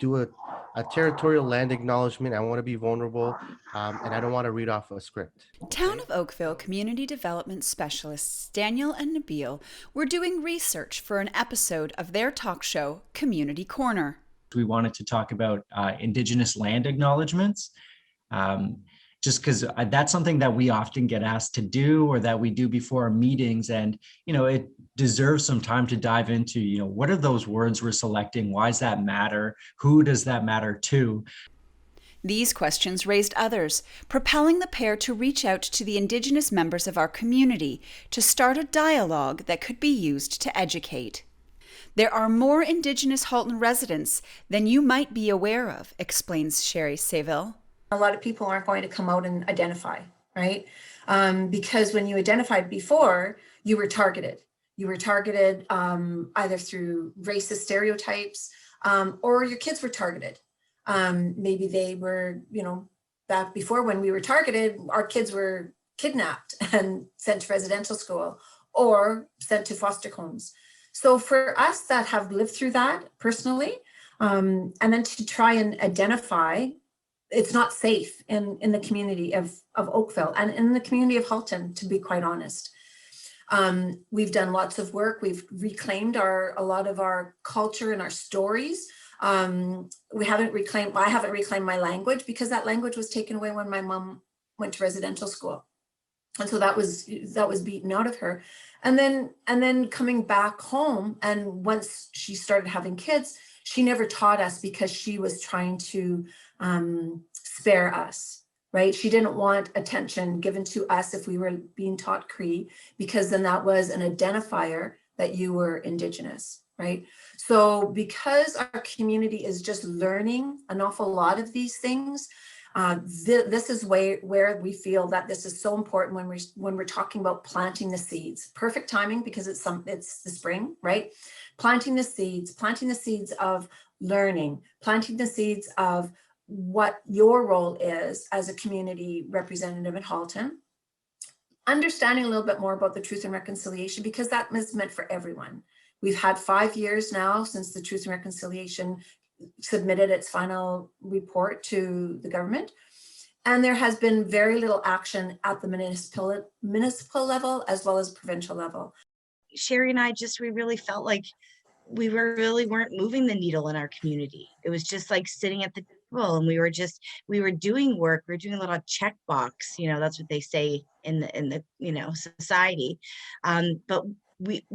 do a territorial land acknowledgement. I want to be vulnerable, and I don't want to read off a script. Town of Oakville Community Development Specialists Daniel and Nabil were doing research for an episode of their talk show, Community Corner. We wanted to talk about Indigenous land acknowledgements, just because that's something that we often get asked to do or that we do before our meetings. And, it deserves some time to dive into, what are those words we're selecting? Why does that matter? Who does that matter to? These questions raised others, propelling the pair to reach out to the Indigenous members of our community to start a dialogue that could be used to educate. There are more Indigenous Halton residents than you might be aware of, explains Sherry Seville. A lot of people aren't going to come out and identify, right? Because when you identified before, you were targeted. You were targeted either through racist stereotypes or your kids were targeted. Maybe they were, back before when we were targeted, our kids were kidnapped and sent to residential school or sent to foster homes. So for us that have lived through that personally, and then to try and identify, it's not safe in the community of Oakville and in the community of Halton, to be quite honest. We've done lots of work. We've reclaimed a lot of our culture and our stories. I haven't reclaimed my language because that language was taken away when my mom went to residential school. And so that was beaten out of her. And then coming back home, and once she started having kids, she never taught us because she was trying to spare us, right? She didn't want attention given to us if we were being taught Cree, because then that was an identifier that you were Indigenous, right? So because our community is just learning an awful lot of these things, this is where we feel that this is so important when we're talking about planting the seeds. Perfect timing because it's the spring, right? Planting the seeds of learning, planting the seeds of what your role is as a community representative in Halton, understanding a little bit more about the Truth and Reconciliation, because that is meant for everyone. We've had 5 years now since the Truth and Reconciliation submitted its final report to the government. And there has been very little action at the municipal level as well as provincial level. Sherry and I we really felt like we weren't moving the needle in our community. It was just like sitting at the table and we were doing work. We were doing a little checkbox, that's what they say in the society. But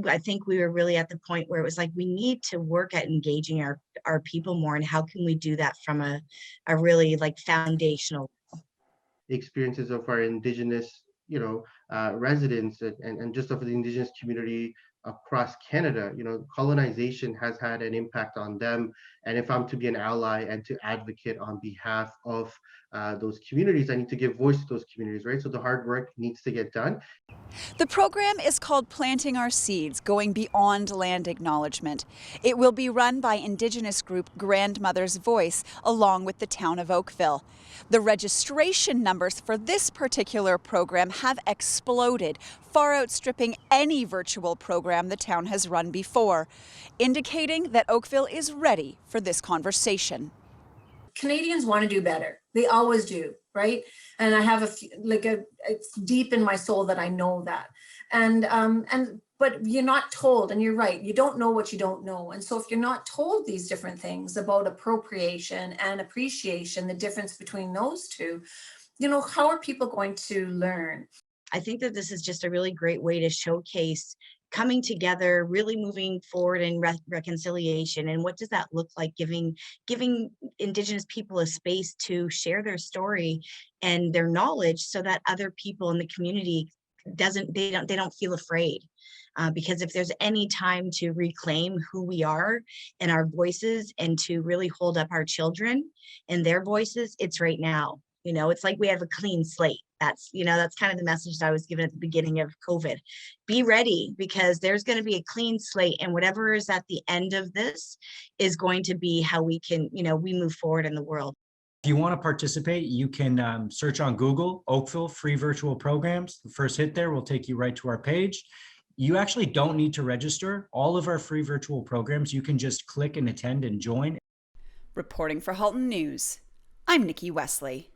I think we were really at the point where it was like, we need to work at engaging our people more. And how can we do that from a really like foundational experiences of our Indigenous, residents and just of the Indigenous community across Canada. Colonization has had an impact on them. And if I'm to be an ally and to advocate on behalf of those communities, I need to give voice to those communities, right? So the hard work needs to get done. The program is called Planting Our Seeds, Going Beyond Land Acknowledgement. It will be run by Indigenous group Grandmother's Voice along with the Town of Oakville. The registration numbers for this particular program have exploded, far outstripping any virtual program the town has run before, indicating that Oakville is ready for this conversation. Canadians want to do better. They always do, right? And I have it's deep in my soul that I know that. But you're not told, and you're right, you don't know what you don't know. And so if you're not told these different things about appropriation and appreciation, the difference between those two, how are people going to learn? I think that this is just a really great way to showcase coming together, really moving forward in reconciliation. And what does that look like? Giving Indigenous people a space to share their story and their knowledge so that other people in the community they don't feel afraid. Because if there's any time to reclaim who we are and our voices and to really hold up our children and their voices, it's right now. It's like we have a clean slate. That's kind of the message that I was given at the beginning of COVID. Be ready, because there's going to be a clean slate, and whatever is at the end of this is going to be how we can, we move forward in the world. If you want to participate, you can search on Google, Oakville Free Virtual Programs. The first hit there will take you right to our page. You actually don't need to register. All of our free virtual programs, you can just click and attend and join. Reporting for Halton News, I'm Nikki Wesley.